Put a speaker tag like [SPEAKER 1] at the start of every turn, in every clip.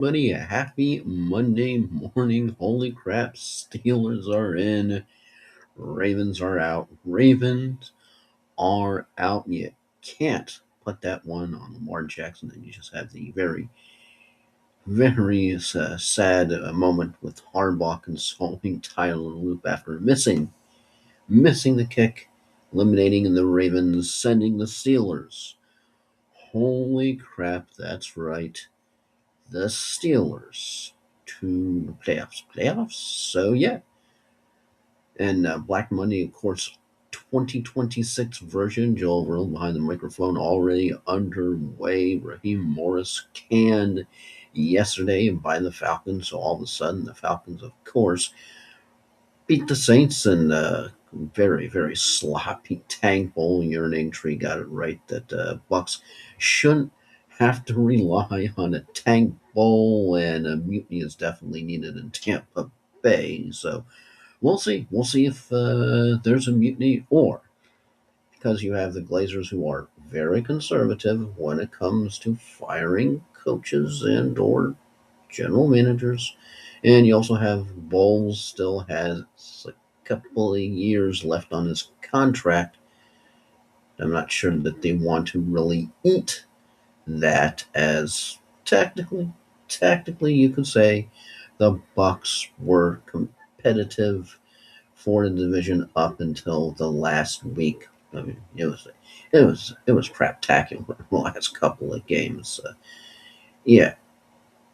[SPEAKER 1] Buddy, a happy Monday morning. Holy crap, Steelers are in, Ravens are out. Ravens are out. You can't put that one on Lamar Jackson, and you just have the very sad moment with Harbaugh consoling Tyler Loop after missing the kick, eliminating the Ravens, sending the Steelers. Holy crap, that's right. The Steelers to the playoffs. Playoffs? So, yeah. And Black Monday, of course, 2026 version. Joel Verl behind the microphone already underway. Raheem Morris canned yesterday by the Falcons. So all of a sudden, the Falcons, of course, beat the Saints in very, very sloppy tank bowl. Your name tree got it right that Bucks shouldn't have to rely on a tank bowl, and a mutiny is definitely needed in Tampa Bay. So we'll see. We'll see if there's a mutiny, or because you have the Glazers who are very conservative when it comes to firing coaches and or general managers. And you also have Bowles still has a couple of years left on his contract. I'm not sure that they want to really eat that, as technically you could say the Bucks were competitive for the division up until the last week. I mean, it was craptacular the last couple of games. Yeah,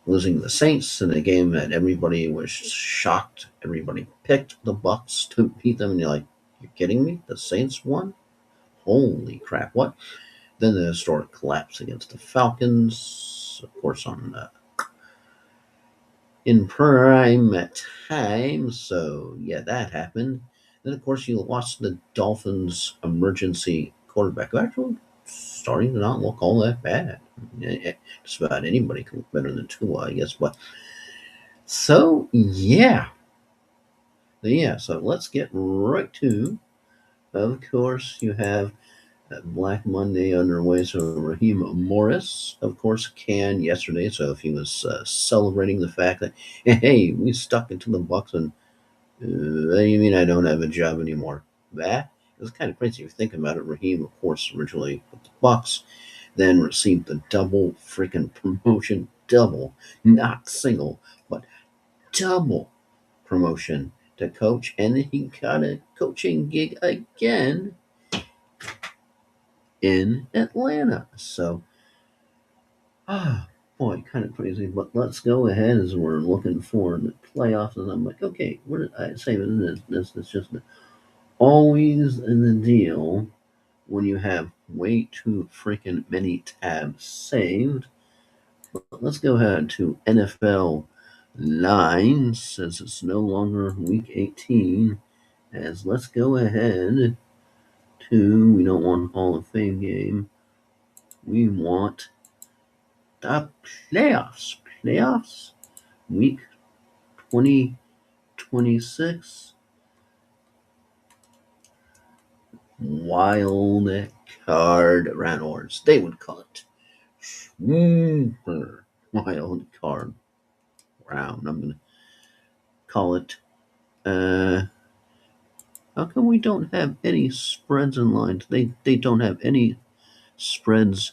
[SPEAKER 1] losing the Saints in a game that everybody was shocked. Everybody picked the Bucks to beat them, and you're like, "You're kidding me? The Saints won? Holy crap! What?" Then the historic collapse against the Falcons, of course, on in prime time. So yeah, that happened. Then of course you lost the Dolphins' emergency quarterback, who actually starting to not look all that bad. Just about anybody can look better than Tua, I guess. But so yeah. So let's get right to. Of course, you have Black Monday underway. So Raheem Morris, of course, can yesterday. So if he was celebrating the fact that hey, we stuck into the Bucks, and what do you mean I don't have a job anymore? That it was kind of crazy if you think about it. Raheem, of course, originally with the Bucks, then received the double freaking promotion, double, not single, but double promotion to coach, and then he got a coaching gig again in Atlanta. So, boy, kind of crazy. But let's go ahead as we're looking for the playoffs, and I'm like, okay, what did I say? This is just always in the deal when you have way too freaking many tabs saved. But let's go ahead to NFL 9 since it's no longer week 18. As let's go ahead to, we don't want Hall of Fame game. We want the playoffs. Playoffs, week 2026. Wild card round, or as they would call it, wild card round. I'm gonna call it. How come we don't have any spreads and lines? They don't have any spreads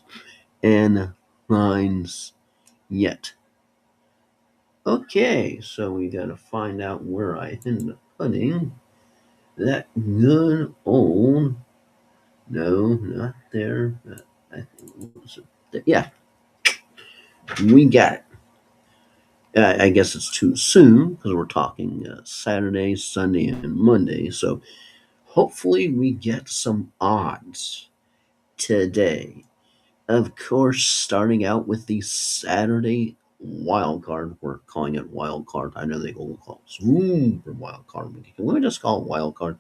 [SPEAKER 1] and lines yet. Okay, so we gotta find out where I end up putting that good old. No, not there. Yeah, we got it. I guess it's too soon because we're talking Saturday, Sunday, and Monday. So hopefully we get some odds today. Of course, starting out with the Saturday wild card. We're calling it wild card. I know they will call it super wild card. Let me just call it wild card.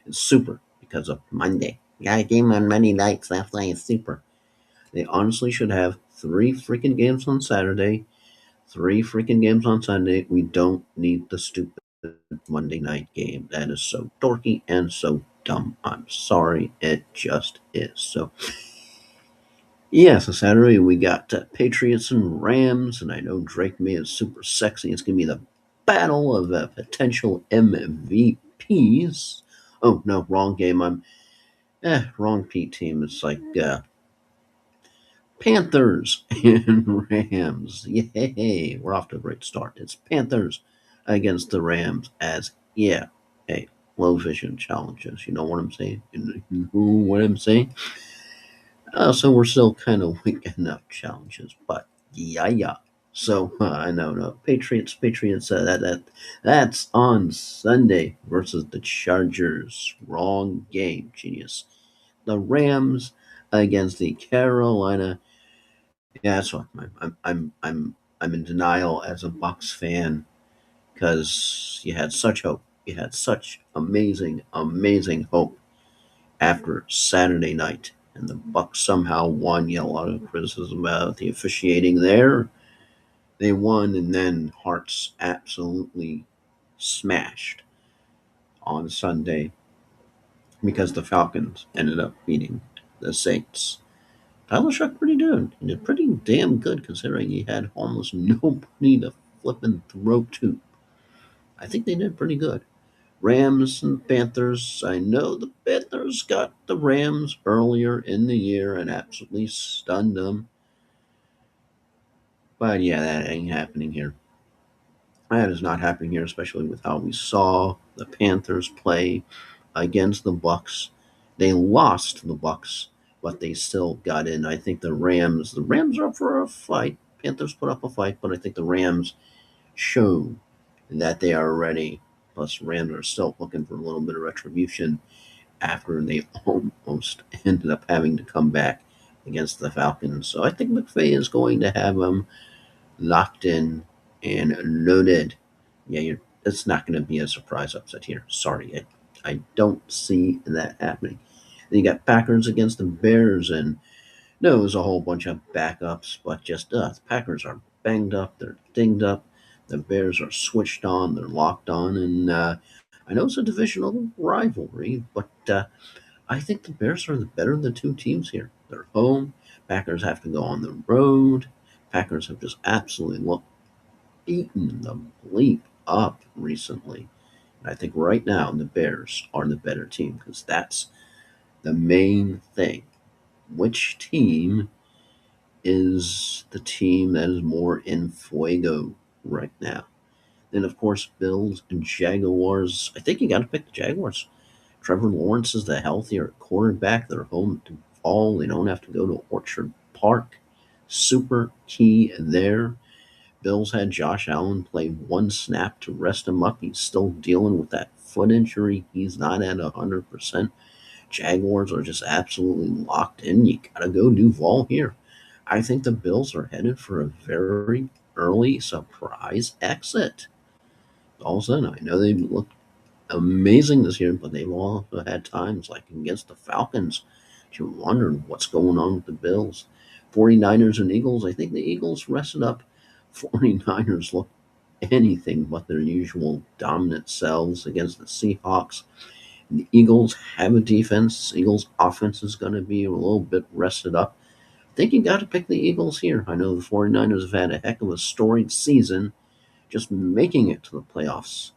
[SPEAKER 1] It's super because of Monday. Got a game on Monday nights. That's why it's super. They honestly should have 3 freaking games on Saturday, 3 freaking games on Sunday. We don't need the stupid Monday night game. That is so dorky and so dumb. I'm sorry. It just is. So Yeah, so Saturday we got Patriots and Rams, and I know Drake May is super sexy. It's going to be the battle of potential MVPs. Oh, no, wrong game. Wrong P team. It's like Panthers and Rams. Yay, we're off to a great start. It's Panthers against the Rams as, yeah, hey, low vision challenges. You know what I'm saying? You know what I'm saying? So we're still kind of winking up challenges, but yeah, yeah. So I know, no Patriots. That's on Sunday versus the Chargers. Wrong game, genius. The Rams against the Carolina. Yeah, that's what I'm in denial as a Bucks fan because you had such hope. You had such amazing hope after Saturday night, and the Bucks somehow won. You had a lot of criticism about the officiating there. They won, and then Hearts absolutely smashed on Sunday because the Falcons ended up beating the Saints. Tyler Shuck pretty good. He did pretty damn good considering he had almost nobody to flip and throw to. I think they did pretty good. Rams and Panthers. I know the Panthers got the Rams earlier in the year and absolutely stunned them. But yeah, that ain't happening here. That is not happening here, especially with how we saw the Panthers play against the Bucks. They lost to the Bucks, but they still got in. I think the Rams are up for a fight. Panthers put up a fight, but I think the Rams showed that they are ready. Plus, Rams are still looking for a little bit of retribution after they almost ended up having to come back against the Falcons. So I think McVay is going to have them locked in and loaded. Yeah, it's not going to be a surprise upset here. Sorry, I don't see that happening. Then you got Packers against the Bears, and no, it was a whole bunch of backups, but just the Packers are banged up, they're dinged up. The Bears are switched on, they're locked on, and I know it's a divisional rivalry, but I think the Bears are the better of the two teams here. They're home. Packers have to go on the road. Packers have just absolutely beaten the bleep up recently. And I think right now the Bears are the better team because that's the main thing. Which team is the team that is more in fuego right now? Then, of course, Bills and Jaguars. I think you got to pick the Jaguars. Trevor Lawrence is the healthier quarterback. They're home to fall. They don't have to go to Orchard Park. Super key there. Bills had Josh Allen play one snap to rest him up. He's still dealing with that foot injury. He's not at 100%. Jaguars are just absolutely locked in. You gotta go Duval here. I think the Bills are headed for a very early surprise exit. All of a sudden, I know they look amazing this year, but they've also had times like against the Falcons. You wondered what's going on with the Bills. 49ers and Eagles, I think the Eagles rested up. 49ers look anything but their usual dominant selves against the Seahawks. The Eagles have a defense. Eagles' offense is going to be a little bit rested up. I think you got to pick the Eagles here. I know the 49ers have had a heck of a storied season, just making it to the playoffs,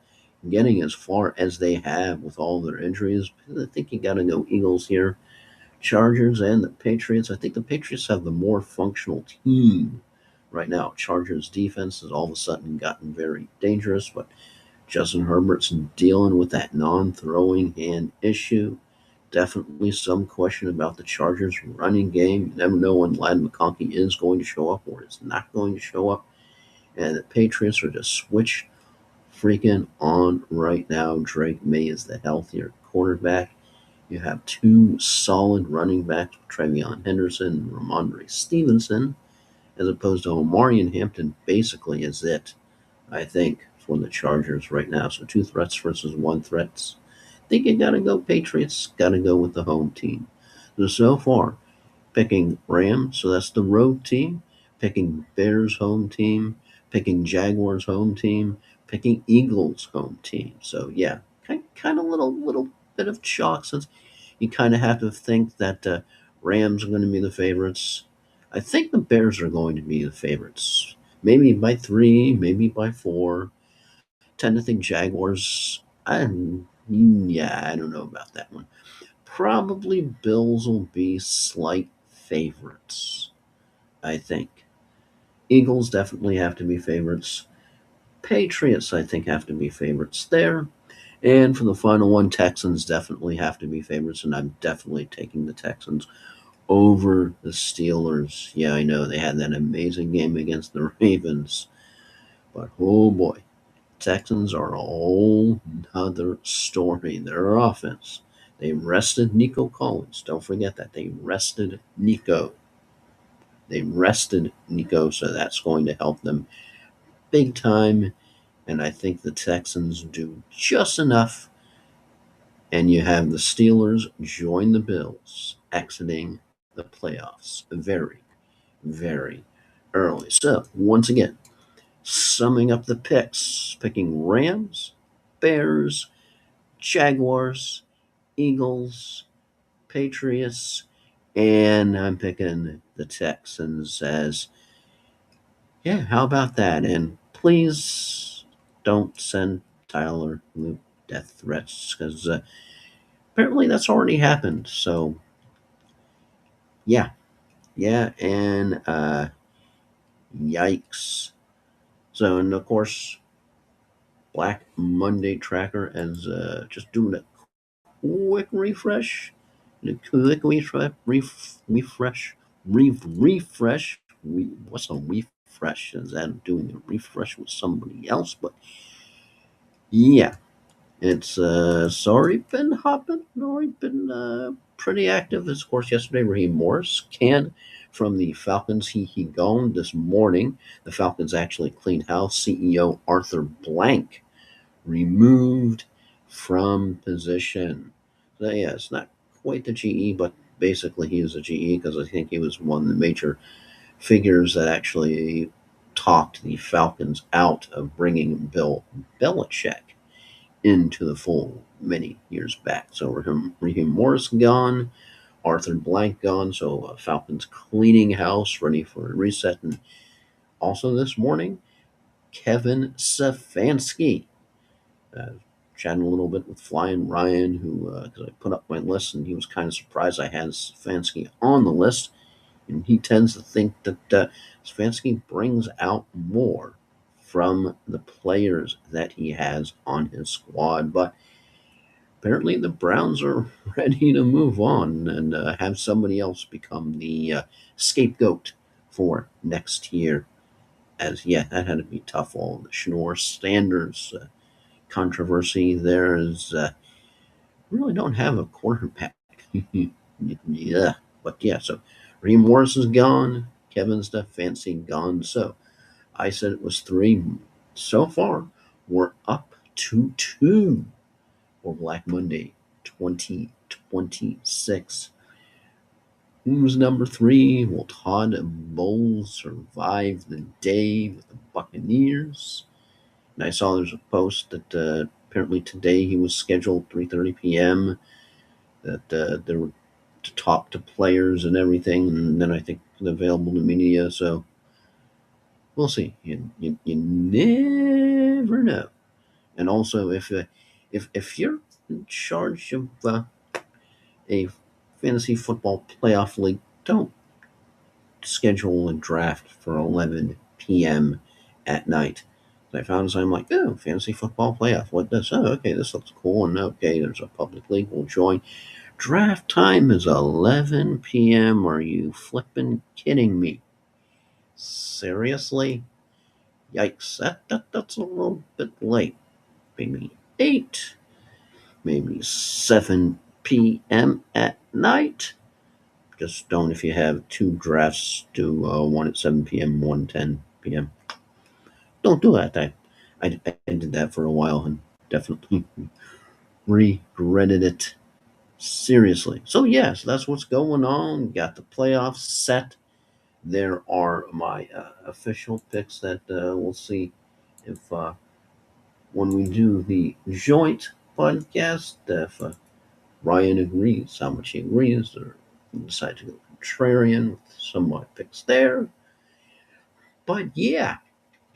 [SPEAKER 1] getting as far as they have with all their injuries. I think you got to go Eagles here. Chargers and the Patriots. I think the Patriots have the more functional team right now. Chargers defense has all of a sudden gotten very dangerous, but Justin Herbert's dealing with that non-throwing hand issue. Definitely some question about the Chargers running game. You never know when Lad McConkey is going to show up or is not going to show up. And the Patriots are just switch freaking on right now. Drake May is the healthier quarterback. You have two solid running backs, Trevion Henderson and Ramondre Stevenson, as opposed to Omarion Hampton basically is it, I think, for the Chargers right now. So two threats versus one threat. I think you gotta go Patriots, gotta go with the home team. So far, picking Rams, so that's the road team, picking Bears home team, picking Jaguars home team, picking Eagles home team. So yeah, kind of little bit of chalk since you kind of have to think that Rams are going to be the favorites. I think the Bears are going to be the favorites. Maybe by 3, maybe by 4. Tend to think Jaguars. Yeah, I don't know about that one. Probably Bills will be slight favorites, I think. Eagles definitely have to be favorites. Patriots, I think, have to be favorites there. And for the final one, Texans definitely have to be favorites, and I'm definitely taking the Texans over the Steelers. Yeah, I know they had that amazing game against the Ravens, but oh boy, Texans are a whole other story. Their offense. They rested Nico Collins. Don't forget that. They rested Nico. They rested Nico, so that's going to help them big time. And I think the Texans do just enough. And you have the Steelers join the Bills, exiting the playoffs very, very early. So, once again, summing up the picks, picking Rams, Bears, Jaguars, Eagles, Patriots, and I'm picking the Texans as, yeah, how about that? And please don't send Tyler Loop death threats because apparently that's already happened. So, yeah, yeah, and yikes. So, and of course, Black Monday Tracker as just doing a quick refresh. The quick refresh. What's a refresh? Is that doing a refresh with somebody else? But yeah, it's already been hopping, already been pretty active. Of course, yesterday Raheem Morris canned from the Falcons. He gone this morning. The Falcons actually cleaned house. CEO Arthur Blank removed from position. So yeah, it's not quite the GE, but basically he is a GE because I think he was one of the major figures that actually talked the Falcons out of bringing Bill Belichick into the fold many years back. So Raheem Morris gone, Arthur Blank gone, so Falcons cleaning house, ready for a reset. And also this morning, Kevin Stefanski. Uh, Chatting a little bit with Flying Ryan, who, because I put up my list and he was kind of surprised I had Stefanski on the list. And he tends to think that Stefanski brings out more from the players that he has on his squad. But apparently the Browns are ready to move on and have somebody else become the scapegoat for next year. As yeah, that had to be tough. All the Schnorr Standards controversy there is really don't have a quarterback. Yeah, but yeah. So Reem Morris is gone. Kevin Stefanski gone. So I said it was 3. So far, we're up to 2 for Black Monday 2026. Who's number 3? Will Todd Bowles survive the day with the Buccaneers? And I saw there's a post that apparently today he was scheduled 3:30 p.m. That they were to talk to players and everything, and then I think available to media. So we'll see. You never know. And also, if you're in charge of a fantasy football playoff league, don't schedule a draft for 11 p.m. at night. I found something like, oh, fantasy football playoff. What does? Oh, okay, this looks cool. And okay, there's a public league. We'll join. Draft time is 11 p.m. Are you flipping kidding me? Seriously? Yikes! That's a little bit late. Maybe 8, maybe 7 p.m. at night. Just don't if you have 2 drafts, do one at 7 p.m., one 10 p.m. Don't do that. I did that for a while and definitely regretted it seriously. So, yes, that's what's going on. Got the playoffs set. There are my official picks that we'll see if when we do the joint podcast, if Ryan agrees, how much he agrees, or decide to go contrarian with some of my picks there. But yeah,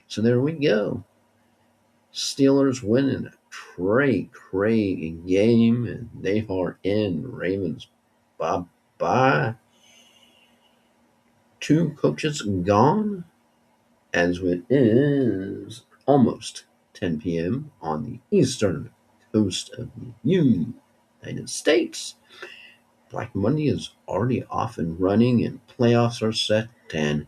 [SPEAKER 1] so there we go. Steelers winning a cray game, and they are in. Ravens, bye bye. Two coaches gone, as it is almost 10 p.m. on the eastern coast of the United States. Black Monday is already off and running, and playoffs are set. And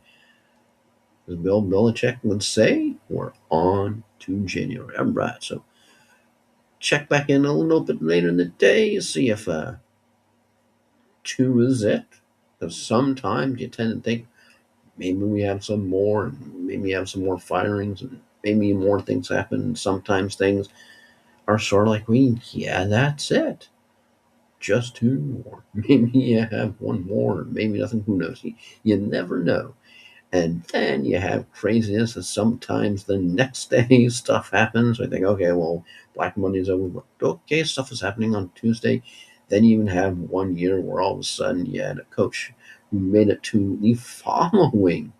[SPEAKER 1] as Bill Belichick would say, we're on to January. All right, so check back in a little bit later in the day, see if two is it. Because sometimes you tend to think maybe we have some more, and maybe have some more firings, and maybe more things happen. And sometimes things are sort of like, yeah, that's it. Just two more. Maybe you have one more, maybe nothing. Who knows? You never know. And then you have craziness, and sometimes the next day stuff happens. I think, okay, well, Black Monday's over, but okay, stuff is happening on Tuesday. Then you even have one year where all of a sudden you had a coach who made it to the following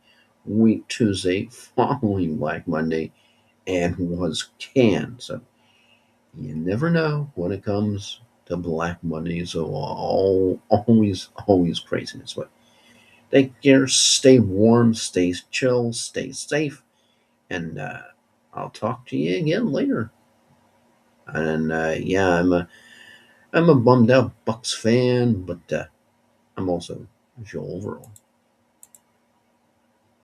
[SPEAKER 1] week, Tuesday, following Black Monday, and was canned. So you never know when it comes to Black Monday. So always craziness. But take care, stay warm, stay chill, stay safe, and I'll talk to you again later. And yeah, I'm a bummed out Bucks fan, but I'm also Joel Overall.